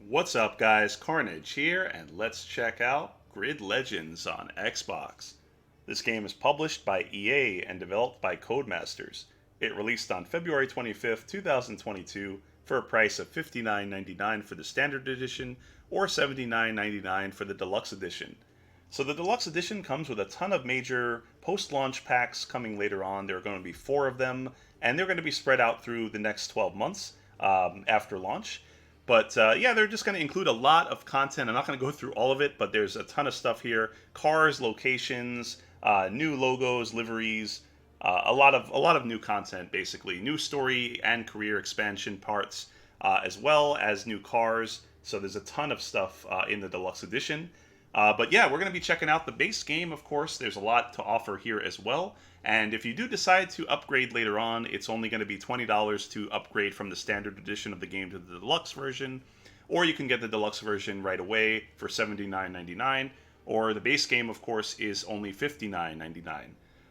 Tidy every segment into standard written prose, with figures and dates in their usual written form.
What's up, guys? Carnage here, and let's check out Grid Legends on Xbox. This game is published by EA and developed by Codemasters. It released on February 25th, 2022, for a price of $59.99 for the Standard Edition or $79.99 for the Deluxe Edition. So the Deluxe Edition comes with a ton of major post-launch packs coming later on. There are going to be 4 of them, and they're going to be spread out through the next 12 months after launch. But yeah, they're just going to include a lot of content. I'm not going to go through all of it, but there's a ton of stuff here: cars, locations, new logos, liveries, a lot of new content, basically new story and career expansion parts, as well as new cars. So there's a ton of stuff in the deluxe edition. But yeah, we're going to be checking out the base game, of course. There's a lot to offer here as well. And if you do decide to upgrade later on, it's only going to be $20 to upgrade from the standard edition of the game to the deluxe version. Or you can get the deluxe version right away for $79.99. Or the base game, of course, is only $59.99.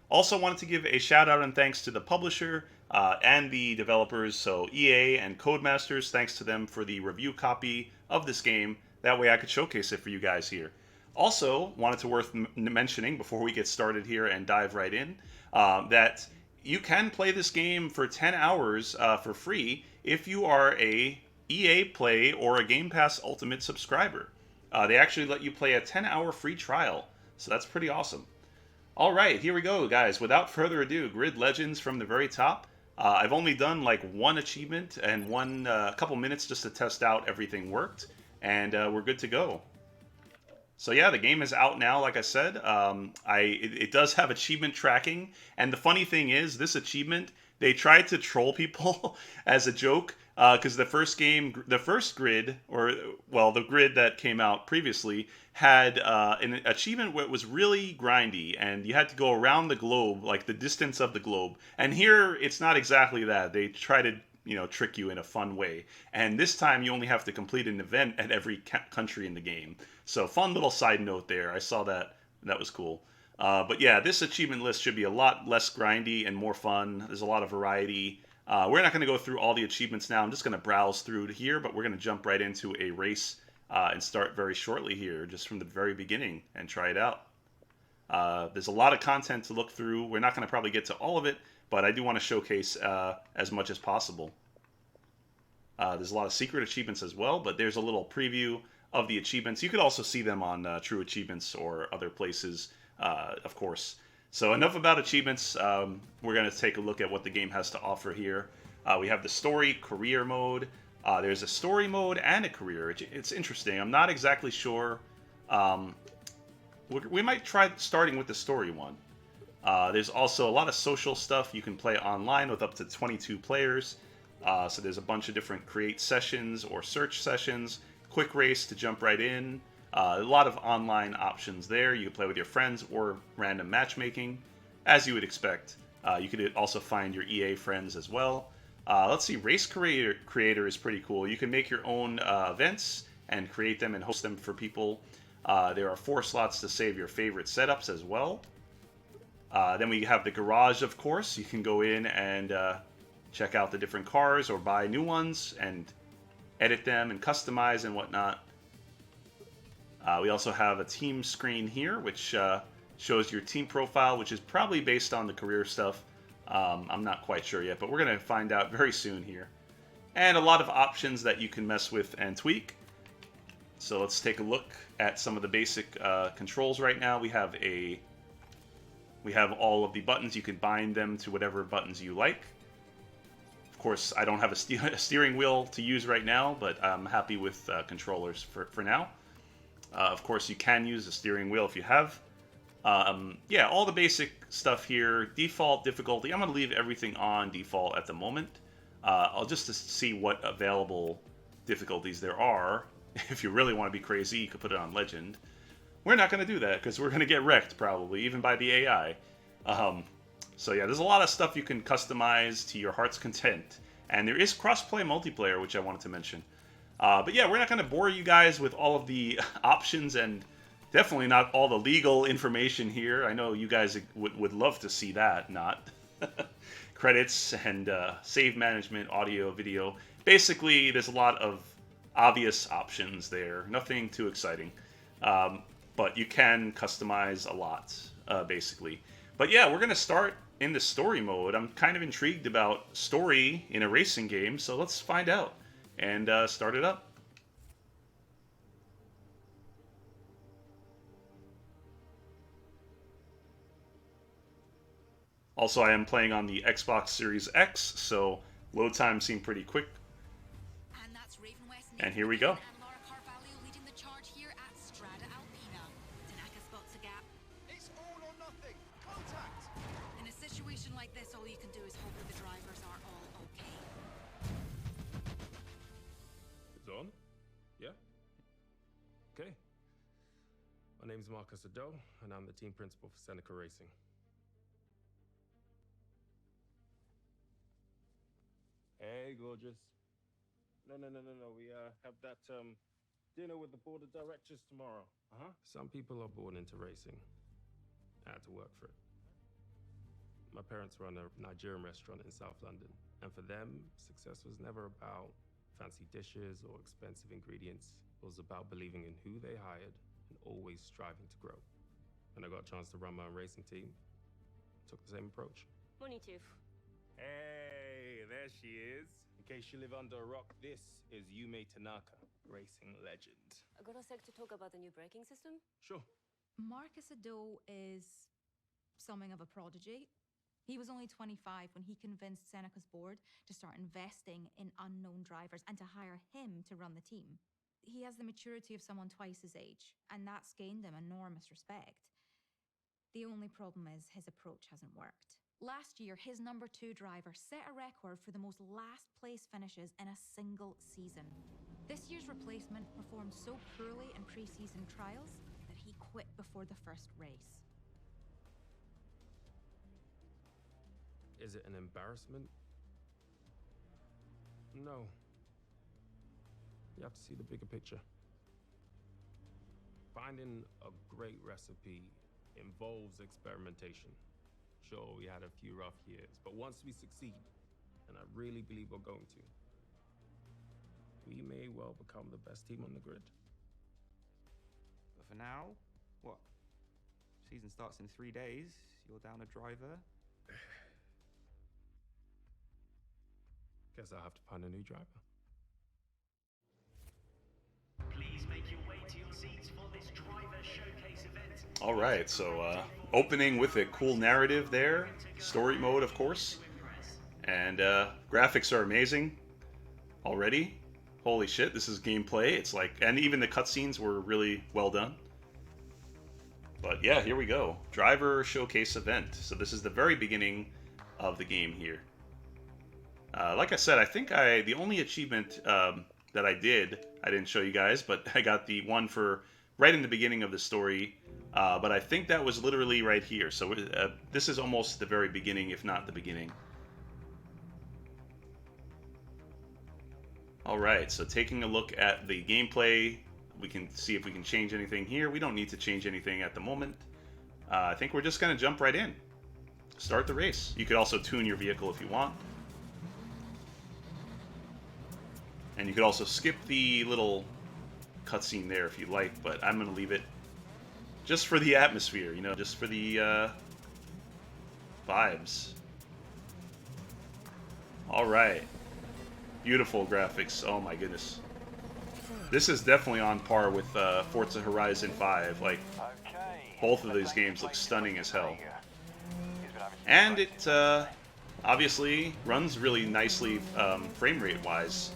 Also wanted to give a shout out and thanks to the publisher and the developers, so EA and Codemasters. Thanks to them for the review copy of this game. That way I could showcase it for you guys here. Also, wanted to worth mentioning before we get started here and dive right in, that you can play this game for 10 hours for free if you are a EA Play or a Game Pass Ultimate subscriber. They actually let you play a 10-hour free trial, so that's pretty awesome. All right, here we go, guys. Without further ado, Grid Legends from the very top. I've only done like one achievement and one couple minutes just to test out everything worked, and we're good to go. So yeah, the game is out now. Like I said, it does have achievement tracking, and the funny thing is, this achievement they tried to troll people as a joke because the first grid, or well, the grid that came out previously had an achievement where it was really grindy, and you had to go around the globe, like the distance of the globe. And here, it's not exactly that. They try to trick you in a fun way. And this time you only have to complete an event at every country in the game. So fun little side note there. I saw that. That was cool. But yeah, this achievement list should be a lot less grindy and more fun. There's a lot of variety. We're not going to go through all the achievements now. I'm just going to browse through here, but we're going to jump right into a race and start very shortly here, just from the very beginning, and try it out. There's a lot of content to look through. We're not going to probably get to all of it, but I do want to showcase as much as possible. There's a lot of secret achievements as well, but there's a little preview of the achievements. You could also see them on True Achievements or other places, of course. So enough about achievements. We're going to take a look at what the game has to offer here. We have the story career mode. There's a story mode and a career. It's interesting. I'm not exactly sure. We might try starting with the story one. There's also a lot of social stuff. You can play online with up to 22 players. So there's a bunch of different create sessions or search sessions. Quick race to jump right in. A lot of online options there. You can play with your friends or random matchmaking, as you would expect. You could also find your EA friends as well. Let's see, Race Creator is pretty cool. You can make your own events and create them and host them for people. There are 4 slots to save your favorite setups as well. Then we have the garage, of course. You can go in and check out the different cars or buy new ones and edit them and customize and whatnot. We also have a team screen here, which shows your team profile, which is probably based on the career stuff. I'm not quite sure yet, but we're going to find out very soon here. And a lot of options that you can mess with and tweak. So let's take a look at some of the basic controls right now. We have all of the buttons. You can bind them to whatever buttons you like. Of course, I don't have a steering wheel to use right now, but I'm happy with controllers for now. Of course, you can use a steering wheel if you have. Yeah, all the basic stuff here. Default difficulty. I'm going to leave everything on default at the moment. I'll just to see what available difficulties there are. If you really want to be crazy, you could put it on Legend. We're not going to do that because we're going to get wrecked probably, even by the AI. So yeah, there's a lot of stuff you can customize to your heart's content. And there is cross-play multiplayer, which I wanted to mention. But yeah, we're not going to bore you guys with all of the options and definitely not all the legal information here. I know you guys would love to see that, not credits and save management, audio, video. Basically, there's a lot of obvious options there. Nothing too exciting. Um, but you can customize a lot, basically. But yeah, we're going to start in the story mode. I'm kind of intrigued about story in a racing game, so let's find out and start it up. Also, I am playing on the Xbox Series X, so load time seemed pretty quick. And here we go. It's all or nothing. Contact. In a situation like this, all you can do is hope that the drivers are all okay. It's on? Yeah? Okay. My name's Marcus Ado, and I'm the team principal for Seneca Racing. Hey, gorgeous. No. We have that dinner with the board of directors tomorrow. Some people are born into racing. I had to work for it. My parents run a Nigerian restaurant in South London, and for them, success was never about fancy dishes or expensive ingredients. It was about believing in who they hired and always striving to grow. When I got a chance to run my own racing team, I took the same approach. Morning, Chief. Hey, there she is. In case you live under a rock, this is Yume Tanaka, racing legend. I got a sec to talk about the new braking system? Sure. Marcus Ado is something of a prodigy. He was only 25 when he convinced Seneca's board to start investing in unknown drivers and to hire him to run the team. He has the maturity of someone twice his age, and that's gained him enormous respect. The only problem is his approach hasn't worked. Last year, his number 2 driver set a record for the most last-place finishes in a single season. This year's replacement performed so poorly in pre-season trials that he quit before the first race. Is it an embarrassment? No. You have to see the bigger picture. Finding a great recipe involves experimentation. Sure, we had a few rough years, but once we succeed, and I really believe we're going to, we may well become the best team on the grid. But for now, what? Season starts in 3 days. You're down a driver. Guess I'll have to find a new driver. Please make your way to your seats for this driver showcase event. All right, so opening with a cool narrative there, story mode, of course, and graphics are amazing already. Holy shit, this is gameplay. It's like, and even the cutscenes were really well done. But yeah, here we go. Driver showcase event. So this is the very beginning of the game here. Like I said, I think the only achievement that I didn't show you guys, but I got the one for right in the beginning of the story. But I think that was literally right here. So this is almost the very beginning, if not the beginning. Alright, so taking a look at the gameplay, we can see if we can change anything here. We don't need to change anything at the moment. I think we're just going to jump right in. Start the race. You could also tune your vehicle if you want. And you could also skip the little cutscene there if you like, but I'm going to leave it just for the atmosphere, you know, just for the vibes. Alright. Beautiful graphics. Oh my goodness. This is definitely on par with Forza Horizon 5. Like, both of these games look stunning as hell. And it obviously runs really nicely frame rate wise.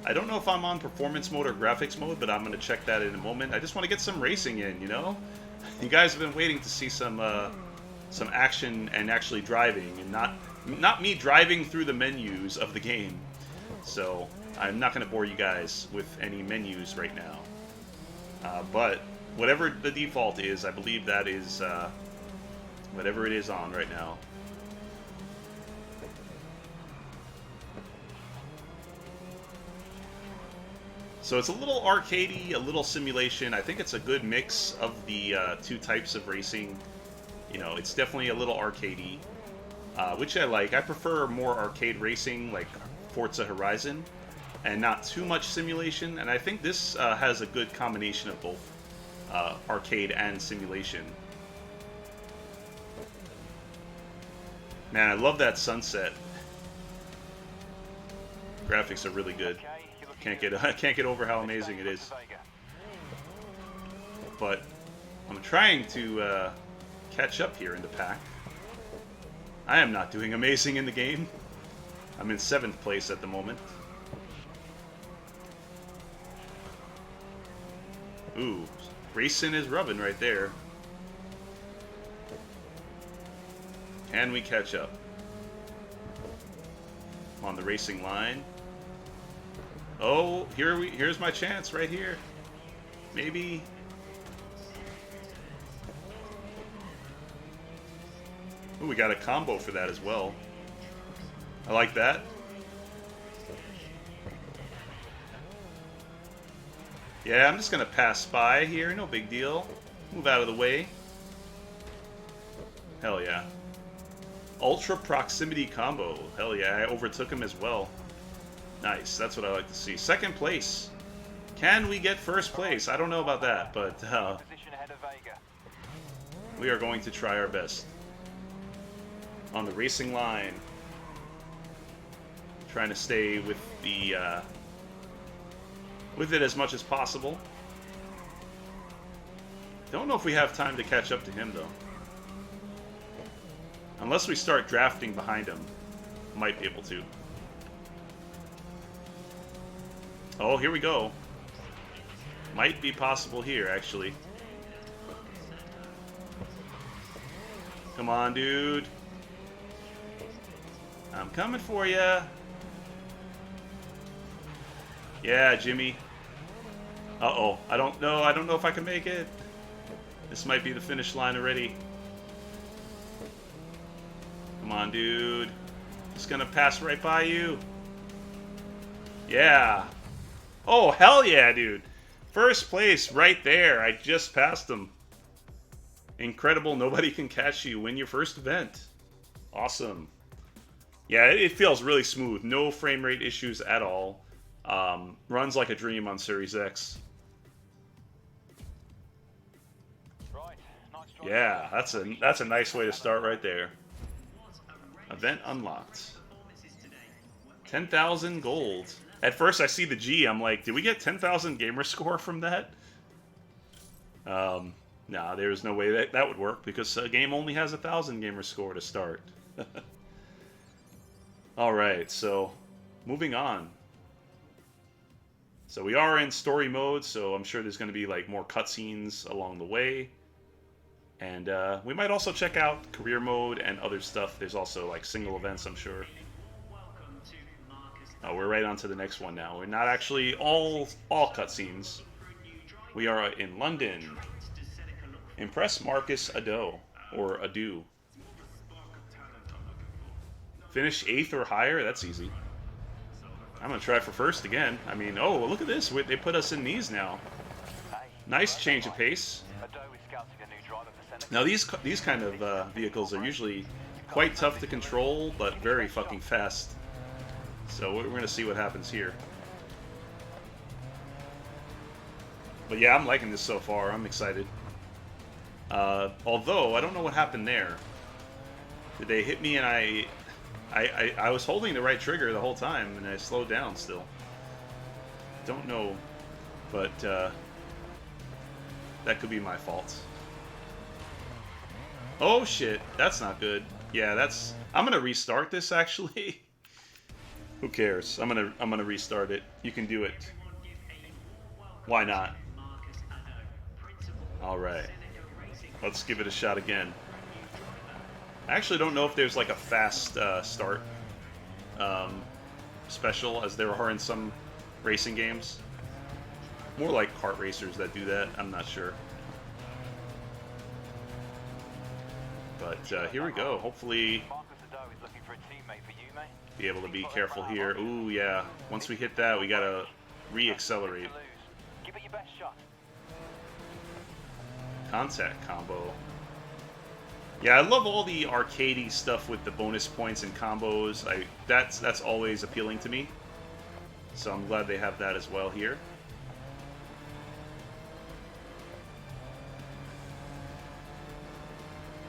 I don't know if I'm on performance mode or graphics mode, but I'm going to check that in a moment. I just want to get some racing in, you know? You guys have been waiting to see some action and actually driving, and not me driving through the menus of the game. So I'm not going to bore you guys with any menus right now. But whatever the default is, I believe that is whatever it is on right now. So it's a little arcadey, a little simulation. I think it's a good mix of the two types of racing. You know, it's definitely a little arcadey, which I like. I prefer more arcade racing, like Forza Horizon. and not too much simulation. And I think this has a good combination of both arcade and simulation. Man, I love that sunset. Graphics are really good. Can't get over how amazing it is. But I'm trying to catch up here in the pack. I am not doing amazing in the game. I'm in 7th place at the moment. Ooh, Grayson is rubbing right there. Can we catch up? I'm on the racing line. Oh, here's my chance right here. Maybe. Ooh, we got a combo for that as well. I like that. Yeah, I'm just gonna pass by here, no big deal. Move out of the way. Hell yeah. Ultra proximity combo. Hell yeah, I overtook him as well. Nice, that's what I like to see. 2nd place. Can we get 1st place? I don't know about that, but we are going to try our best. On the racing line. Trying to stay with the with it as much as possible. Don't know if we have time to catch up to him though. Unless we start drafting behind him. Might be able to. Oh, here we go. Might be possible here, actually. Come on, dude. I'm coming for ya. Yeah, Jimmy. Uh-oh. I don't know if I can make it. This might be the finish line already. Come on, dude. Just gonna pass right by you. Yeah. Oh, hell yeah, dude. 1st place right there. I just passed him. Incredible. Nobody can catch you. Win your 1st event. Awesome. Yeah, it feels really smooth. No frame rate issues at all. Runs like a dream on Series X. Yeah, that's a nice way to start right there. Event unlocked. 10,000 gold. At first I see the G, I'm like, did we get 10,000 gamer score from that? Nah, there's no way that would work because a game only has 1,000 gamer score to start. Alright, so moving on. So we are in story mode, so I'm sure there's going to be like more cutscenes along the way. And we might also check out career mode and other stuff. There's also like single events, I'm sure. Oh, we're right on to the next one now. We're not actually all cutscenes. We are in London. Impress Marcus Ado, or Adu. Finish 8th or higher? That's easy. I'm gonna try for 1st again. I mean, oh, look at this. They put us in these now. Nice change of pace. Now these kind of vehicles are usually quite tough to control, but very fucking fast. So we're gonna see what happens here. But yeah, I'm liking this so far. I'm excited. Although I don't know what happened there. Did they hit me and I was holding the right trigger the whole time and I slowed down still. Don't know, but that could be my fault. Oh shit, that's not good. Yeah, I'm gonna restart this actually. Who cares? I'm gonna restart it. You can do it. Why not? All right, let's give it a shot again. I actually don't know if there's like a fast start special as there are in some racing games. More like kart racers that do that. I'm not sure. But here we go. Hopefully be able to be careful here. Ooh, yeah. Once we hit that, we gotta re-accelerate. Contact combo. Yeah, I love all the arcadey stuff with the bonus points and combos. That's always appealing to me. So I'm glad they have that as well here.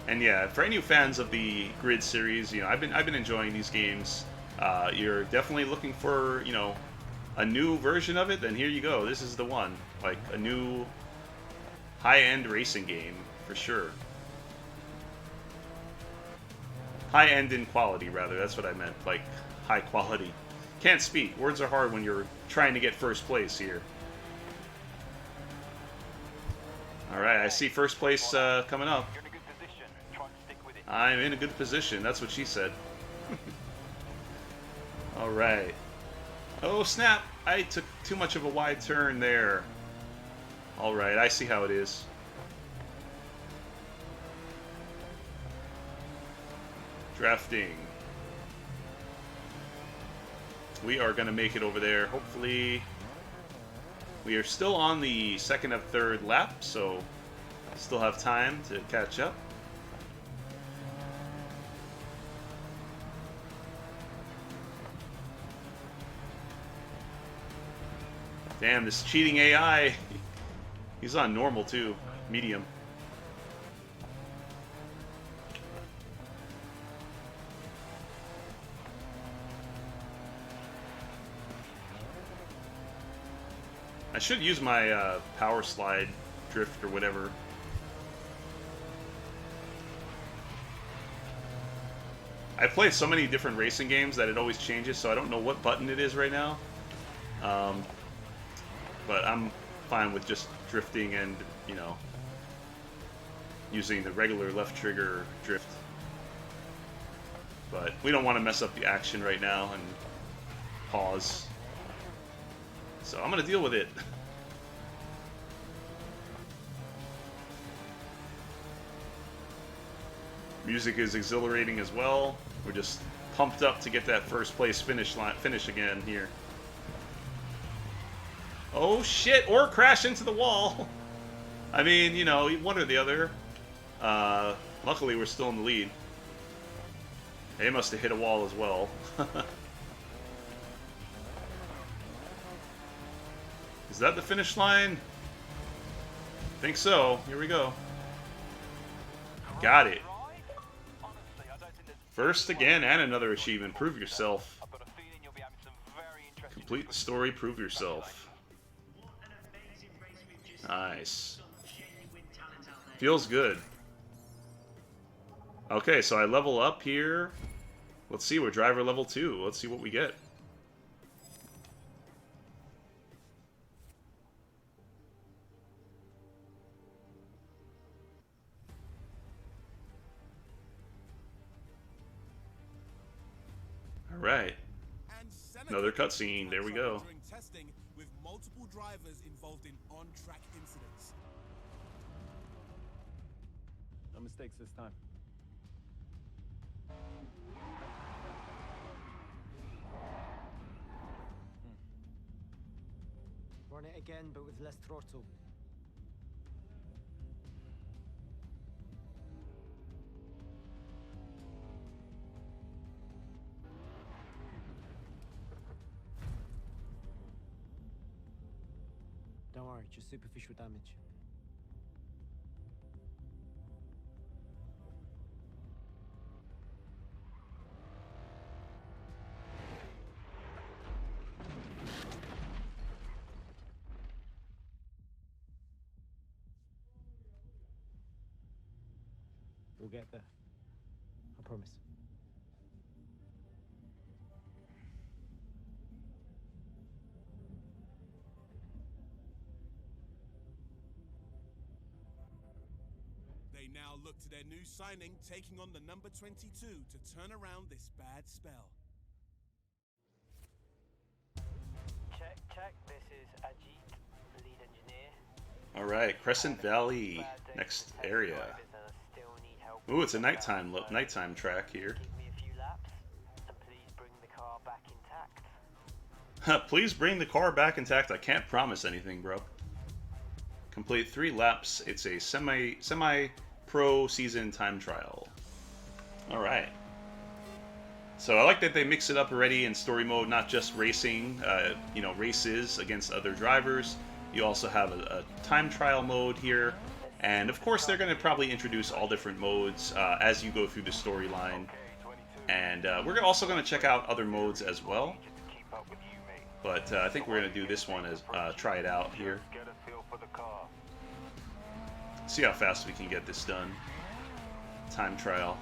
And yeah, for any fans of the Grid series, you know, I've been enjoying these games. You're definitely looking for, you know, a new version of it, then here you go. This is the one. Like a new high-end racing game for sure. High-end in quality, rather. That's what I meant. Like high quality. Can't speak. Words are hard when you're trying to get first place here. All right, I see first place coming up. I'm in a good position. That's what she said. All right. Oh, snap! I took too much of a wide turn there. All right, I see how it is. Drafting. We are going to make it over there. Hopefully, we are still on the second of third lap, so still have time to catch up. Damn, this cheating AI. He's on normal too. Medium. I should use my power slide drift or whatever. I played so many different racing games that it always changes, so I don't know what button it is right now. But I'm fine with just drifting and, you know, using the regular left trigger drift. But we don't want to mess up the action right now and pause. So I'm going to deal with it. Music is exhilarating as well. We're just pumped up to get that first place finish again here. Oh shit, or crash into the wall. I mean, you know, one or the other. Luckily we're still in the lead. They must have hit a wall as well. Is that the finish line? I think so. Here we go. Got it. First again, and another achievement. Prove yourself. Complete the story, prove yourself. Nice. Feels good. Okay, so I level up here. Let's see, we're driver level 2. Let's see what we get. Alright. Another cutscene. There we go. Testing with multiple drivers involved in on-track incidents. No mistakes this time. Run it again, but with less throttle. Don't worry, just superficial damage. We'll get there. I promise. They now look to their new signing, taking on the number 22 to turn around this bad spell. Check. This is Ajit, lead engineer. Alright, Crescent Valley, next area. Ooh, it's a nighttime track here. Give me a few laps, and please bring the car back intact. Please bring the car back intact. I can't promise anything, bro. Complete 3 laps. It's a semi-pro season time trial. Alright. So I like that they mix it up already in story mode, not just racing, you know, races against other drivers. You also have a time trial mode here. And of course, they're going to probably introduce all different modes as you go through the storyline. And we're also going to check out other modes as well. But I think we're going to do this one as try it out here. See how fast we can get this done. Time trial.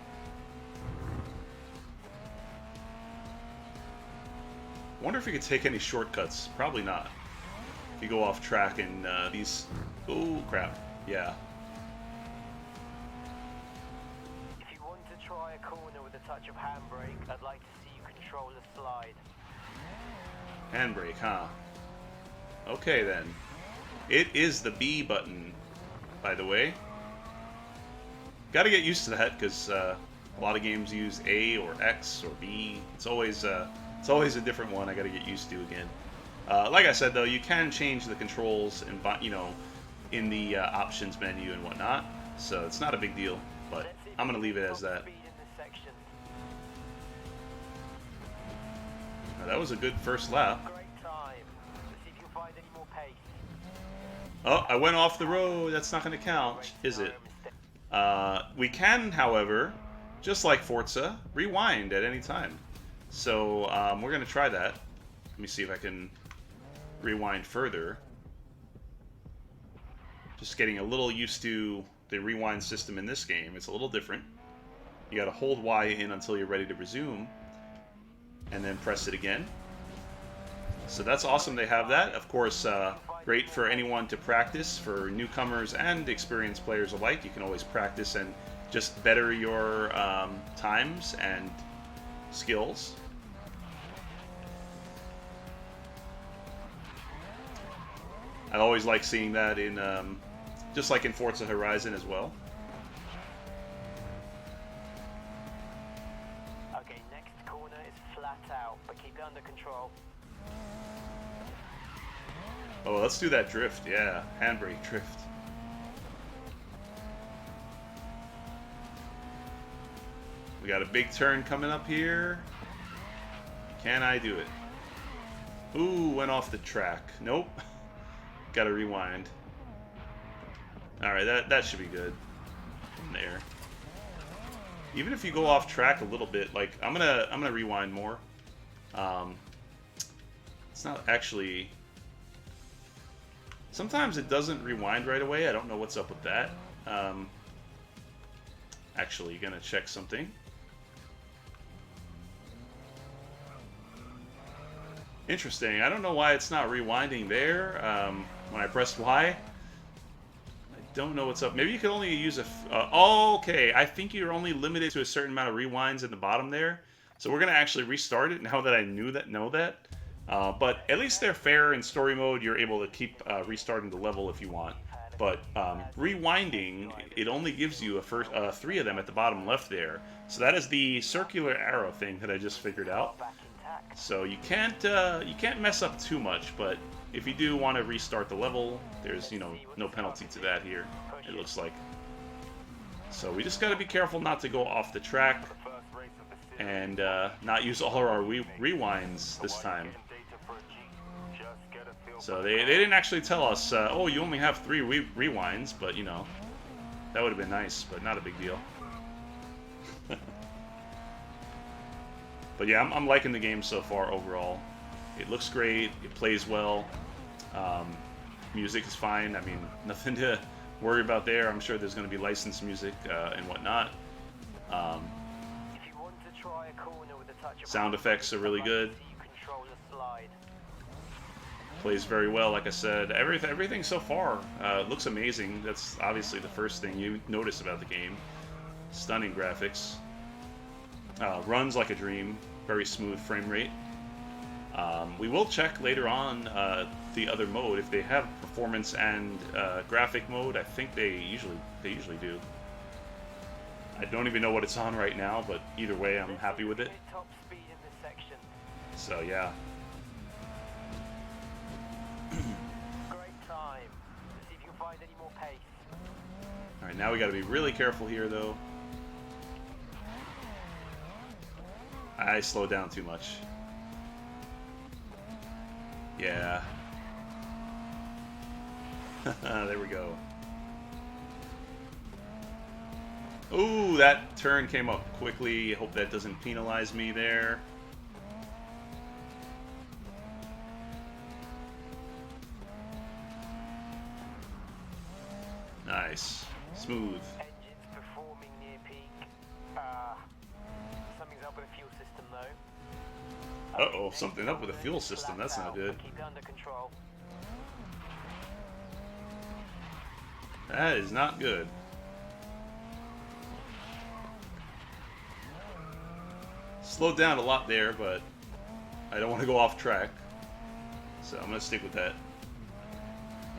Wonder if you could take any shortcuts. Probably not. If you go off track in these... Oh, crap. Yeah. If you want to try a corner with a touch of handbrake, I'd like to see you control the slide. Handbrake, huh? Okay, then. It is the B button, by the way. Gotta get used to that, because a lot of games use A or X or B. It's always a different one I gotta get used to again. Like I said, though, you can change the controls and, you know, in the options menu and whatnot, so it's not a big deal. But I'm gonna leave it as that. Now, that was a good first lap. Oh, I went off the road. That's not gonna count, is it? We can, however, just like Forza, rewind at any time. So we're going to try that. Let me see if I can rewind further. Just getting a little used to the rewind system in this game. It's a little different. You got to hold Y in until you're ready to resume, and then press it again. So that's awesome they have that. Of course, great for anyone to practice, for newcomers and experienced players alike. You can always practice and just better your times and skills. I always like seeing that in, just like in Forza Horizon as well. Okay, next corner is flat out, but keep it under control. Oh, let's do that drift, yeah. Handbrake drift. We got a big turn coming up here. Can I do it? Ooh, went off the track. Nope. Gotta rewind. Alright, that should be good. From there. Even if you go off track a little bit, like I'm gonna rewind more. It's not actually. Sometimes it doesn't rewind right away. I don't know what's up with that. Actually, gonna check something. Interesting. I don't know why it's not rewinding there when I pressed Y. I don't know what's up. Maybe you can only use a... okay, I think you're only limited to a certain amount of rewinds in the bottom there. So we're going to actually restart it now that I know that. But at least they're fair in story mode. You're able to keep restarting the level if you want. But rewinding, it only gives you a 3 of them at the bottom left there. So that is the circular arrow thing that I just figured out. So you can't mess up too much, but if you do want to restart the level, there's, you know, no penalty to that here, it looks like. So we just got to be careful not to go off the track and not use all of our rewinds this time. So they didn't actually tell us, oh, you only have 3 rewinds, but, you know, that would have been nice, but not a big deal. But yeah, I'm liking the game so far overall. It looks great, it plays well, music is fine. I mean, nothing to worry about there. I'm sure there's going to be licensed music and whatnot. Sound effects are really good. Plays very well, like I said. Everything so far looks amazing. That's obviously the first thing you notice about the game. Stunning graphics. Runs like a dream. Very smooth frame rate. We will check later on the other mode if they have performance and graphic mode. I think they usually do. I don't even know what it's on right now, but either way, I'm happy with it. So yeah. All right, now we got to be really careful here, though. I I slowed down too much. Yeah. There we go. Ooh, that turn came up quickly. Hope that doesn't penalize me there. Nice. Smooth. Engines performing near peak. Something's up with the fuel system though. Uh-oh, something up with the fuel system. That's not good. Keep it under control. That is not good. Slowed down a lot there, but I don't want to go off track. So I'm going to stick with that.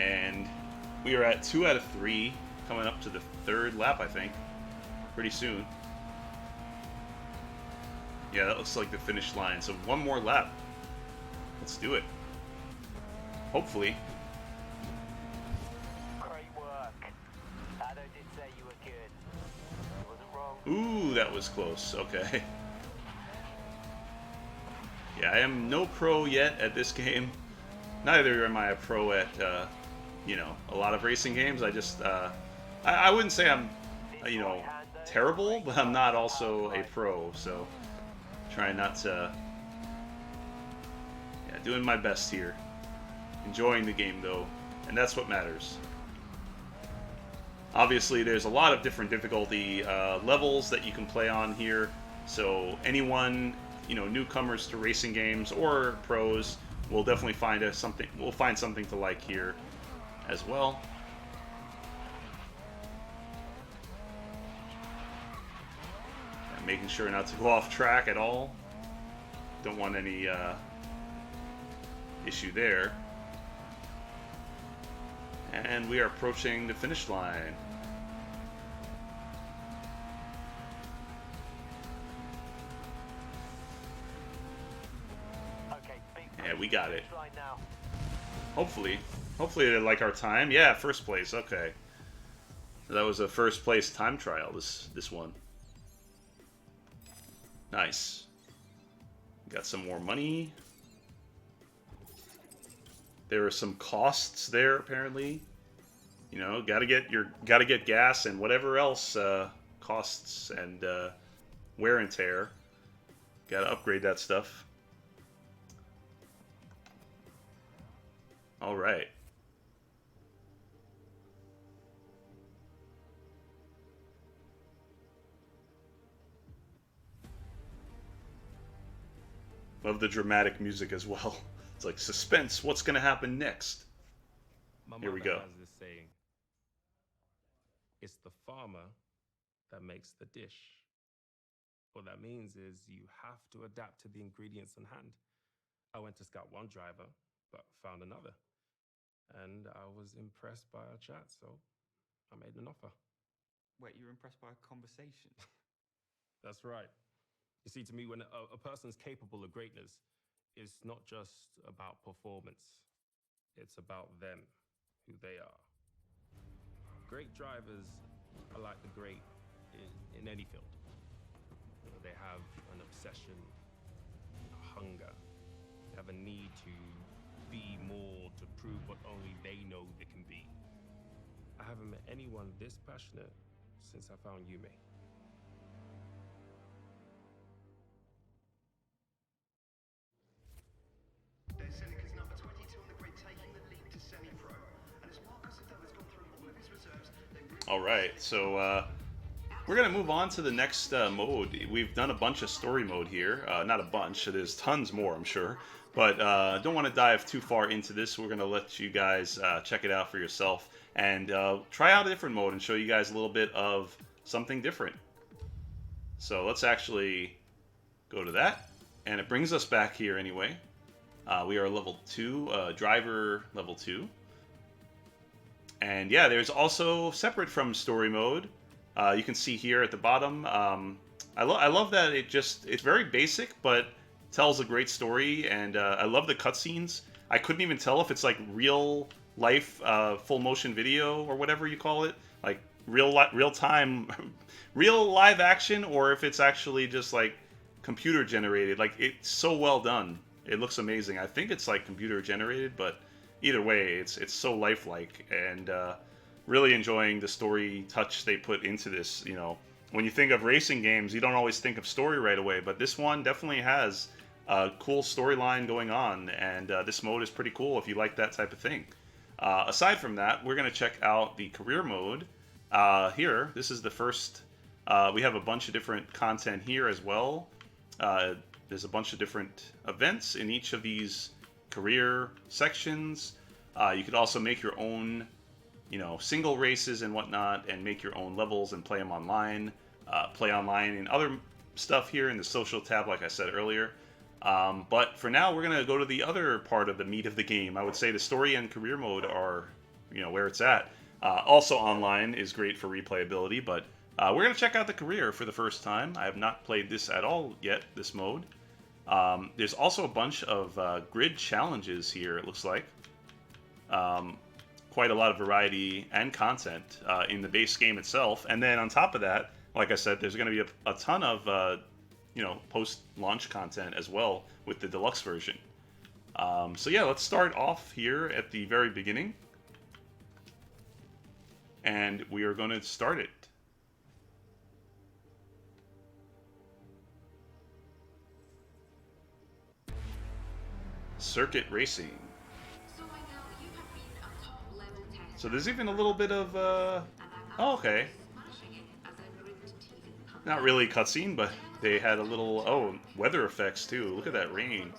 And we are at 2 out of 3, coming up to the 3rd lap, I think. Pretty soon. Yeah, that looks like the finish line. So one more lap. Let's do it. Hopefully. Great work. Ado did say you were good. You wasn't wrong. Ooh, that was close. Okay. Yeah, I am no pro yet at this game. Neither am I a pro at, you know, a lot of racing games. I just, I wouldn't say I'm, you know, terrible, but I'm not also a pro, so trying not to, yeah, doing my best here. Enjoying the game, though, and that's what matters. Obviously, there's a lot of different difficulty levels that you can play on here, so anyone, you know, newcomers to racing games or pros will definitely find we'll find something to like here as well. And making sure not to go off track at all. Don't want any issue there. And we are approaching the finish line. Yeah, we got it. Hopefully they like our time. Yeah, first place. Okay, that was a first place time trial. This one. Nice. Got some more money. There are some costs there apparently. You know, gotta get gas and whatever else costs and wear and tear. Gotta upgrade that stuff. All right. Love the dramatic music as well. It's like suspense. What's going to happen next? Here we go. Has this saying, it's the farmer that makes the dish. What that means is you have to adapt to the ingredients on hand. I went to scout one driver, but found another. And I was impressed by our chat, so I made an offer. Wait, you were impressed by a conversation? That's right. You see, to me, when a person's capable of greatness, it's not just about performance. It's about them, who they are. Great drivers are like the great in any field. You know, they have an obsession, a hunger. They have a need to be more, to prove what only they know they can be. I haven't met anyone this passionate since I found Yume. There's Seneca's number 22 on the grid, taking the lead to semi-pro. And as Marcus Ado has gone through all of his reserves, All right, so we're gonna move on to the next mode. We've done a bunch of story mode here. Not a bunch. There's tons more, I'm sure. But don't want to dive too far into this. We're going to let you guys check it out for yourself and try out a different mode and show you guys a little bit of something different. So let's actually go to that. And it brings us back here anyway. We are level 2, driver level 2. And yeah, there's also, separate from story mode, you can see here at the bottom, I love that it's very basic, but tells a great story, and I love the cutscenes. I couldn't even tell if it's like real life full motion video or whatever you call it, like real time, real live action, or if it's actually just like computer generated. Like, it's so well done. It looks amazing. I think it's like computer generated, but either way, it's so lifelike, and really enjoying the story touch they put into this. You know, when you think of racing games, you don't always think of story right away, but this one definitely has a cool storyline going on, and this mode is pretty cool if you like that type of thing. Aside from that, we're going to check out the career mode here. This is the first. We have a bunch of different content here as well. There's a bunch of different events in each of these career sections. You could also make your own, you know, single races and whatnot, and make your own levels and play them online. Play online and other stuff here in the social tab, like I said earlier. But for now, we're going to go to the other part of the meat of the game. I would say the story and career mode are, you know, where it's at. Also online is great for replayability, but we're going to check out the career for the first time. I have not played this at all yet, this mode. There's also a bunch of grid challenges here, it looks like. Quite a lot of variety and content in the base game itself. And then on top of that, like I said, there's going to be a ton of you know, post-launch content as well with the deluxe version. So yeah, let's start off here at the very beginning. And we are going to start it. Circuit racing. So there's even a little bit of, oh, okay. Not really cutscene, but they had a little, oh, weather effects too. Look at that rain.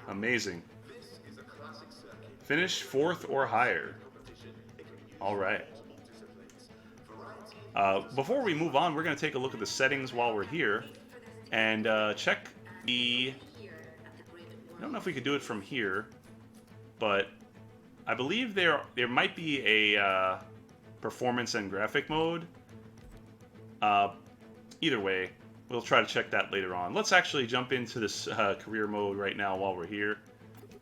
Amazing. Finish 4th or higher. All right. Before we move on, we're going to take a look at the settings while we're here and check the... I don't know if we could do it from here, but I believe there might be a performance and graphic mode. Either way, we'll try to check that later on. Let's actually jump into this career mode right now while we're here.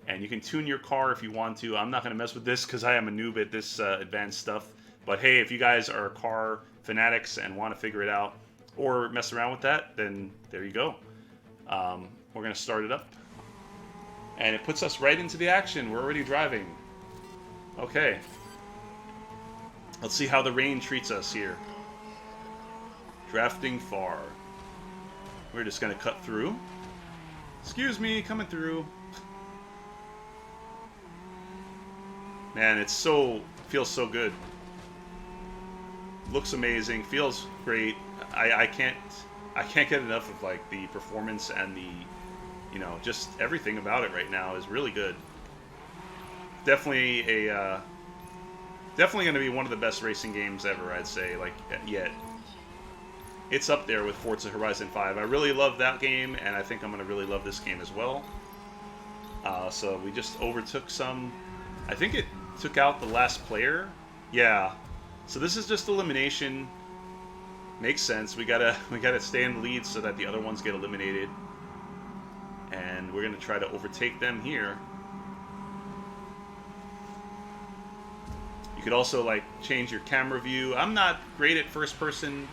And you can tune your car if you want to. I'm not going to mess with this because I am a noob at this advanced stuff. But hey, if you guys are car fanatics and want to figure it out or mess around with that, then there you go. We're going to start it up. And it puts us right into the action. We're already driving. Okay. Let's see how the rain treats us here. Drafting far. We're just going to cut through. Excuse me, coming through. Man, it's so... feels so good. Looks amazing. Feels great. I can't get enough of like the performance and the... you know, just everything about it right now is really good. Definitely a, definitely going to be one of the best racing games ever, I'd say, like, yet. It's up there with Forza Horizon 5. I really love that game, and I think I'm going to really love this game as well. So we just overtook some... I think it took out the last player. Yeah. So this is just elimination. Makes sense. We gotta stay in the lead so that the other ones get eliminated. And we're going to try to overtake them here. You could also, like, change your camera view. I'm not great at first person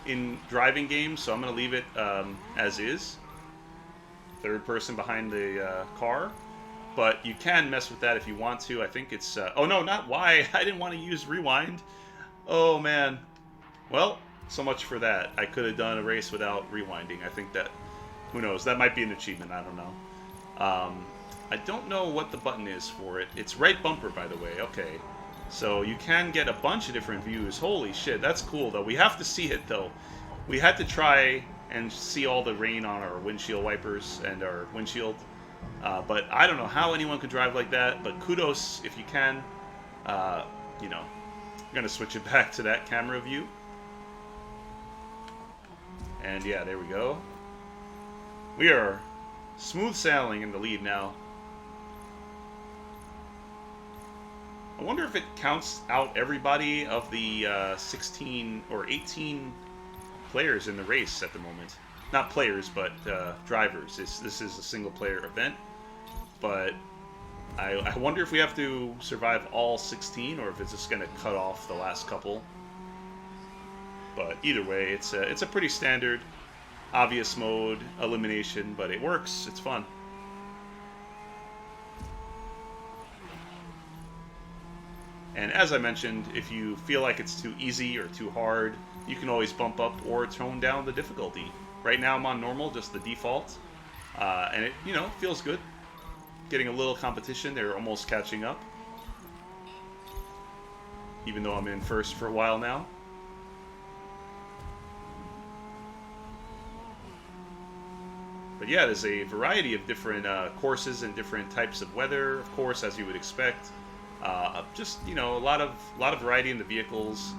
in driving games, so I'm going to leave it as is. Third person behind the car. But you can mess with that if you want to. I think it's... oh, no, not Y. I didn't want to use rewind. Oh, man. Well, so much for that. I could have done a race without rewinding. I think that... who knows? That might be an achievement. I don't know. I don't know what the button is for it. It's right bumper, by the way. Okay. So you can get a bunch of different views. Holy shit, that's cool, though. We have to see it, though. We had to try and see all the rain on our windshield wipers and our windshield. But I don't know how anyone could drive like that. But kudos if you can. You know, I'm going to switch it back to that camera view. And yeah, there we go. We are smooth sailing in the lead now. I wonder if it counts out everybody of the 16 or 18 players in the race at the moment. Not players, but drivers. This is a single-player event. But I wonder if we have to survive all 16 or if it's just going to cut off the last couple. But either way, it's a pretty standard obvious mode elimination, but it works. It's fun. And as I mentioned, if you feel like it's too easy or too hard, you can always bump up or tone down the difficulty. Right now I'm on normal, just the default, and it, feels good. Getting a little competition, they're almost catching up. Even though I'm in first for a while now. But yeah, there's a variety of different courses and different types of weather, of course, as you would expect. Just a lot of variety in the vehicles,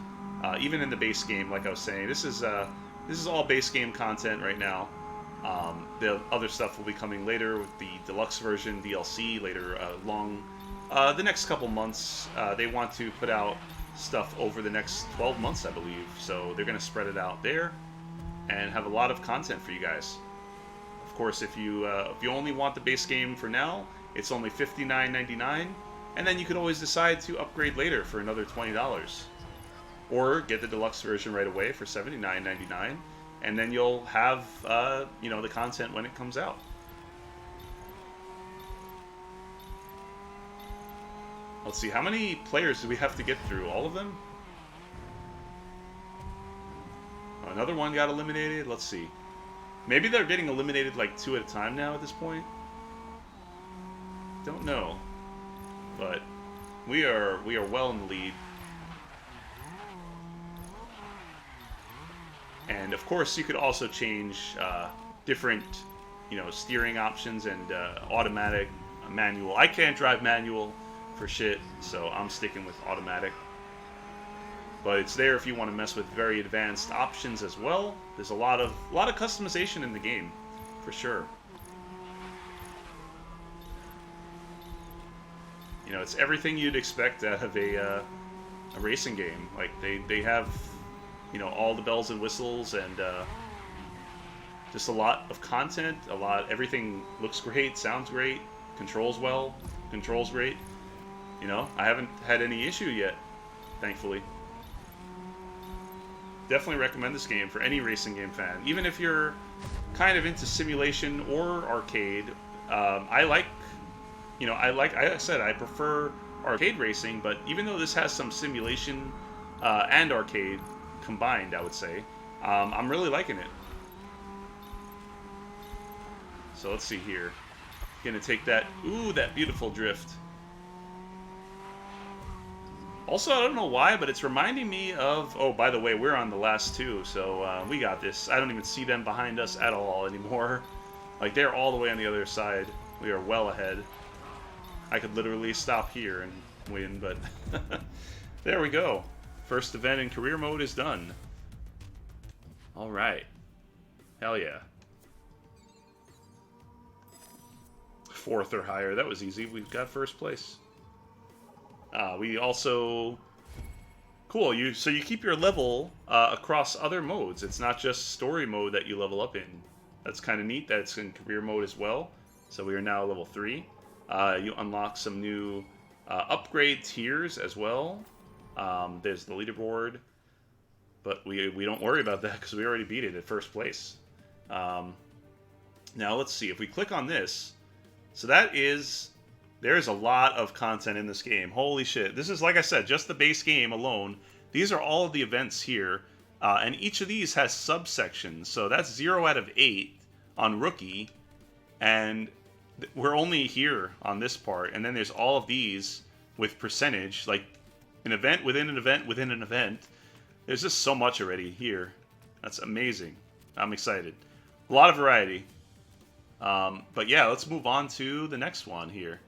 even in the base game. Like I was saying, this is all base game content right now. The other stuff will be coming later with the deluxe version, DLC later along the next couple months. They want to put out stuff over the next 12 months, I believe. So they're going to spread it out there and have a lot of content for you guys. Of course, if you only want the base game for now, it's only $59.99, and then you can always decide to upgrade later for another $20, or get the deluxe version right away for $79.99, and then you'll have the content when it comes out. Let's see, how many players do we have to get through? All of them? Another one got eliminated. Let's see. Maybe they're getting eliminated like 2 at a time now at this point. Don't know. But we are well in the lead. And of course you could also change different steering options and automatic, manual. I can't drive manual for shit, so I'm sticking with automatic. But it's there if you want to mess with very advanced options as well. There's a lot of customization in the game, for sure. It's everything you'd expect out of a racing game. Like they have, all the bells and whistles and just a lot of content. Everything looks great, sounds great, controls well, controls great. I haven't had any issue yet, thankfully. Definitely recommend this game for any racing game fan. Even if you're kind of into simulation or arcade, like I said, I prefer arcade racing, but even though this has some simulation and arcade combined, I would say, I'm really liking it. So let's see here. Gonna take that beautiful drift. Also, I don't know why, but it's reminding me of... Oh, by the way, we're on the last 2, so we got this. I don't even see them behind us at all anymore. Like, they're all the way on the other side. We are well ahead. I could literally stop here and win, but... there we go. First event in career mode is done. Alright. Hell yeah. 4th or higher. That was easy. We've got first place. We also... Cool, so you keep your level across other modes. It's not just story mode that you level up in. That's kind of neat that it's in career mode as well. So we are now level 3. You unlock some new upgrade tiers as well. There's the leaderboard. But we don't worry about that because we already beat it at first place. Now let's see. If we click on this... So that is... There's a lot of content in this game. Holy shit. This is, like I said, just the base game alone. These are all of the events here. And each of these has subsections. So that's 0 out of 8 on Rookie. And we're only here on this part. And then there's all of these with percentage. Like an event within an event within an event. There's just so much already here. That's amazing. I'm excited. A lot of variety. But yeah, let's move on to the next one here.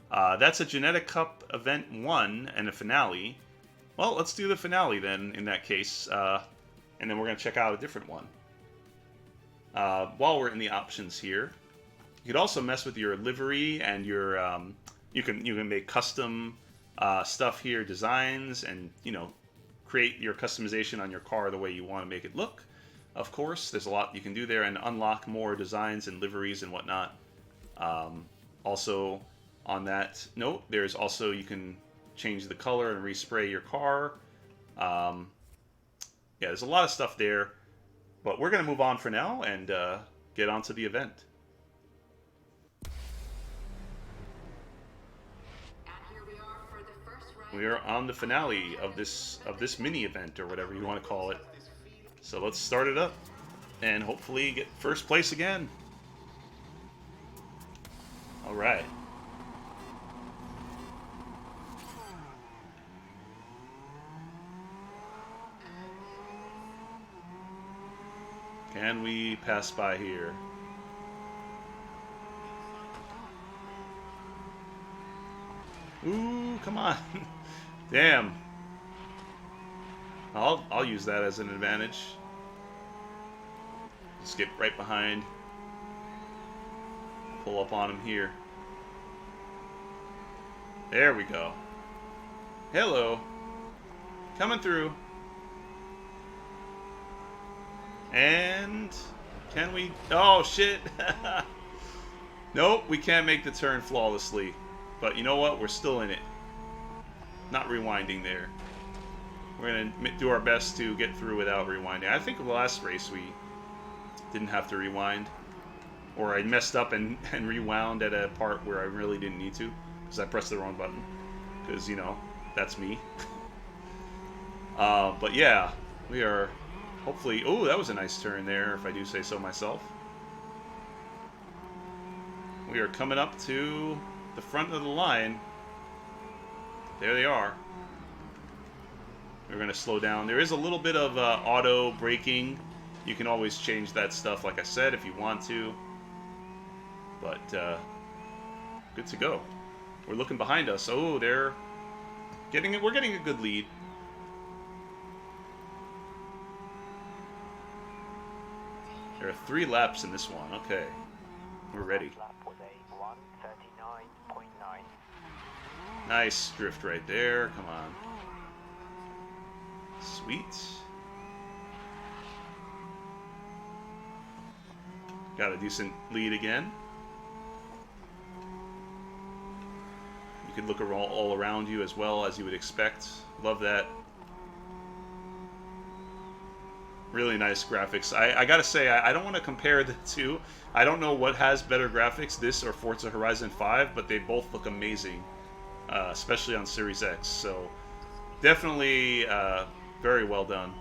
That's a Genetic Cup Event 1 and a finale. Well, let's do the finale then, in that case. And then we're going to check out a different one. While we're in the options here, you could also mess with your livery and your... you can make custom stuff here, designs, and, create your customization on your car the way you want to make it look. Of course, there's a lot you can do there and unlock more designs and liveries and whatnot. Also... On that note, there's also, you can change the color and respray your car. Yeah, there's a lot of stuff there. But we're going to move on for now and get on to the event. We are on the finale of this mini event, or whatever you want to call it. So let's start it up and hopefully get first place again. All right. Can we pass by here? Ooh, come on. Damn. I'll use that as an advantage. Skip right behind. Pull up on him here. There we go. Hello. Coming through. And can we... Oh, shit. Nope, we can't make the turn flawlessly. But you know what? We're still in it. Not rewinding there. We're going to do our best to get through without rewinding. I think the last race we didn't have to rewind. Or I messed up and rewound at a part where I really didn't need to. Because I pressed the wrong button. Because, you know, that's me. But yeah, we are hopefully... Oh, that was a nice turn there, if I do say so myself. We are coming up to the front of the line. There they are. We're going to slow down. There is a little bit of auto braking. You can always change that stuff, like I said, if you want to. But good to go. We're looking behind us. Oh, we're getting a good lead. There are 3 laps in this one. Okay. We're ready. Nice drift right there. Come on. Sweet. Got a decent lead again. You can look all around you as well, as you would expect. Love that. Really nice graphics. I gotta say, I don't want to compare the two. I don't know what has better graphics, this or Forza Horizon 5, but they both look amazing. Especially on Series X. So, definitely very well done.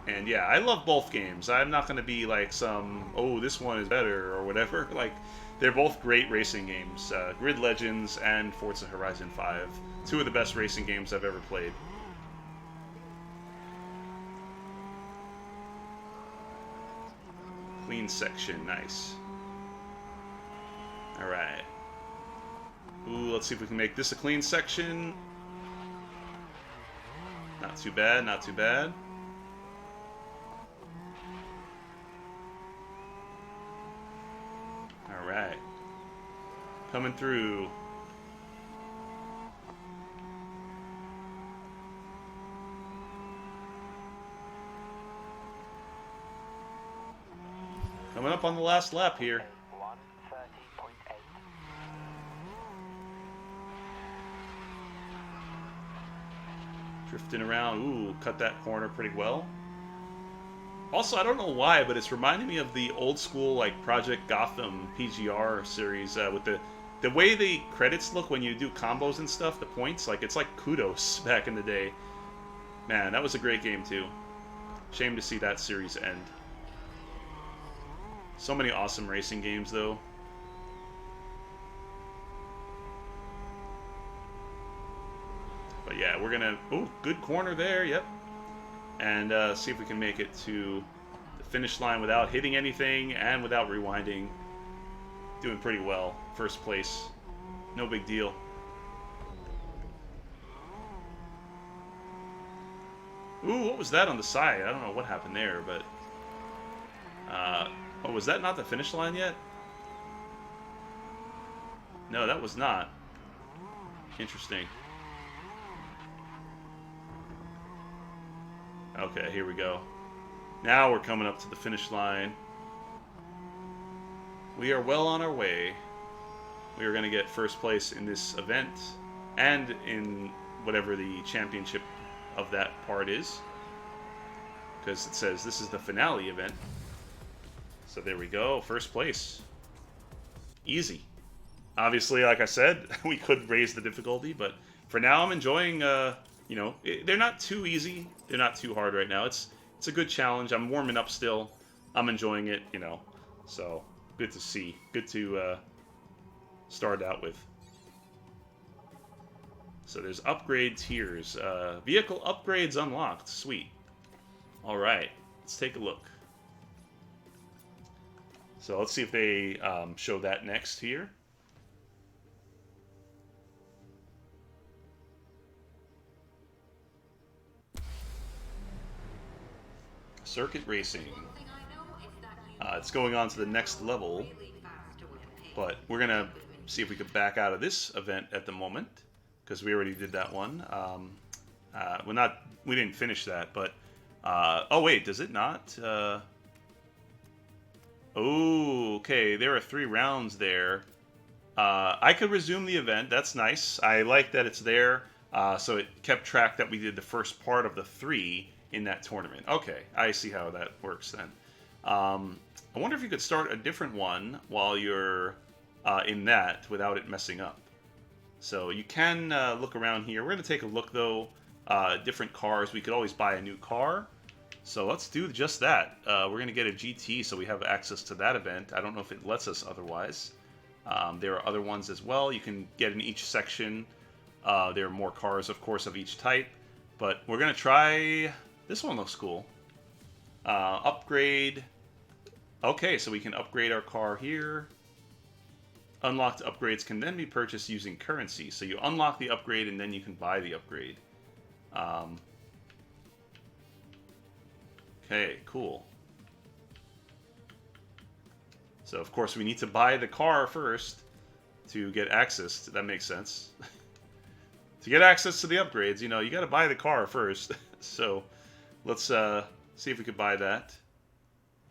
And yeah, I love both games. I'm not going to be like some, oh, this one is better or whatever. Like, they're both great racing games. Grid Legends and Forza Horizon 5. 2 of the best racing games I've ever played. Clean section, nice. Alright. Ooh, let's see if we can make this a clean section. Not too bad, not too bad. Alright. Coming through. Coming up on the last lap here. Drifting around. Ooh, cut that corner pretty well. Also, I don't know why, but it's reminding me of the old school, like, Project Gotham PGR series with the way the credits look when you do combos and stuff, the points. Like, it's like Kudos back in the day. Man, that was a great game, too. Shame to see that series end. So many awesome racing games, though. But yeah, we're gonna... Oh, good corner there, yep. And see if we can make it to the finish line without hitting anything and without rewinding. Doing pretty well. First place. No big deal. Ooh, what was that on the side? I don't know what happened there, but... oh, was that not the finish line yet? No, that was not. Interesting. Okay, here we go. Now we're coming up to the finish line. We are well on our way. We are going to get first place in this event and in whatever the championship of that part is, because it says this is the finale event. So there we go, first place. Easy. Obviously, like I said, we could raise the difficulty, but for now I'm enjoying, you know, they're not too easy, they're not too hard right now. It's a good challenge. I'm warming up still. I'm enjoying it, you know, so good to see. Good to start out with. So there's upgrade tiers. Vehicle upgrades unlocked. Sweet. Alright, let's take a look. So let's see if they show that next here. Circuit racing. It's going on to the next level, but we're gonna see if we could back out of this event at the moment, because we already did that one. We didn't finish that, but oh wait, does it not? Oh, okay, there are 3 rounds there. I could resume the event. That's nice. I like that it's there. So it kept track that we did the first part of the 3 in that tournament. Okay, I see how that works then. I wonder if you could start a different one while you're in that without it messing up. So you can look around here. We're going to take a look though. Different cars. We could always buy a new car. So let's do just that. We're going to get a GT so we have access to that event. I don't know if it lets us otherwise. There are other ones as well. You can get in each section. There are more cars, of course, of each type. But we're going to try... This one looks cool. Upgrade. Okay, so we can upgrade our car here. Unlocked upgrades can then be purchased using currency. So you unlock the upgrade and then you can buy the upgrade. Okay, cool. So of course we need to buy the car first to get access. That makes sense. To get access to the upgrades, you know, you got to buy the car first. So let's see if we could buy that.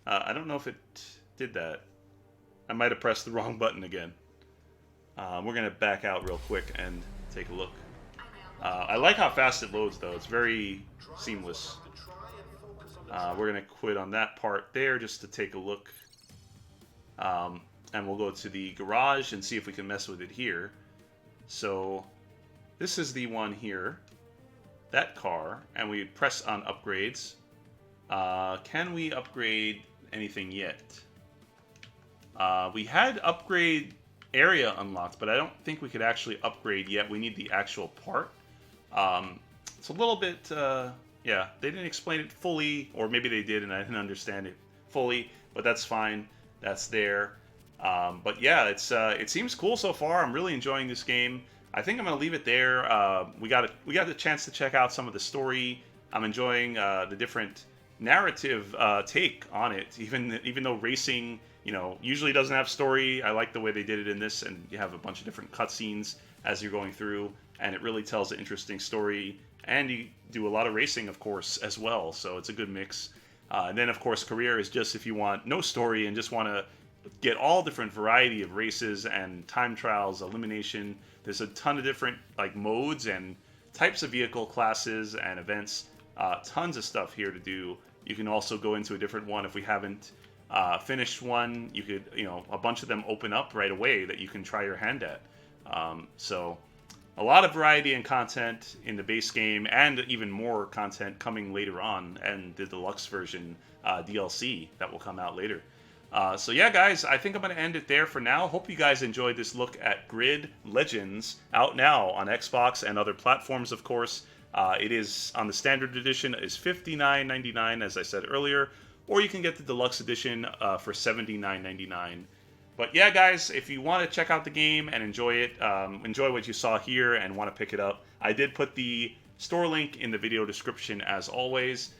I don't know if it did that. I might have pressed the wrong button again. We're going to back out real quick and take a look. I like how fast it loads, though. It's very seamless. We're going to quit on that part there just to take a look. And we'll go to the garage and see if we can mess with it here. So this is the one here. That car. And we press on upgrades. Can we upgrade anything yet? We had upgrade area unlocked, but I don't think we could actually upgrade yet. We need the actual part. It's a little bit, yeah, they didn't explain it fully, or maybe they did and I didn't understand it fully, but that's fine. That's there. But yeah, it seems cool so far. I'm really enjoying this game. I think I'm gonna leave it there. We got the chance to check out some of the story. I'm enjoying the different narrative take on it, even though racing, you know, usually doesn't have story. I like the way they did it in this, and you have a bunch of different cutscenes as you're going through, and it really tells an interesting story. And you do a lot of racing, of course, as well. So it's a good mix. And then, of course, career is just if you want no story and just want to get all different variety of races and time trials, elimination. There's a ton of different like modes and types of vehicle classes and events. Tons of stuff here to do. You can also go into a different one if we haven't finished one. You could, you know, a bunch of them open up right away that you can try your hand at. So a lot of variety and content in the base game, and even more content coming later on, and the deluxe version DLC that will come out later. So yeah, guys, I think I'm going to end it there for now. Hope you guys enjoyed this look at Grid Legends, out now on Xbox and other platforms, of course. It is on the standard edition is $59.99, as I said earlier, or you can get the deluxe edition for $79.99. But yeah, guys, if you want to check out the game and enjoy it, enjoy what you saw here and want to pick it up, I did put the store link in the video description as always,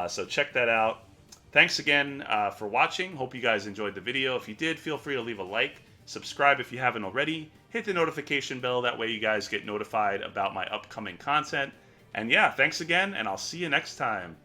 so check that out. Thanks again for watching. Hope you guys enjoyed the video. If you did, feel free to leave a like, subscribe if you haven't already, hit the notification bell, that way you guys get notified about my upcoming content. And yeah, thanks again, and I'll see you next time.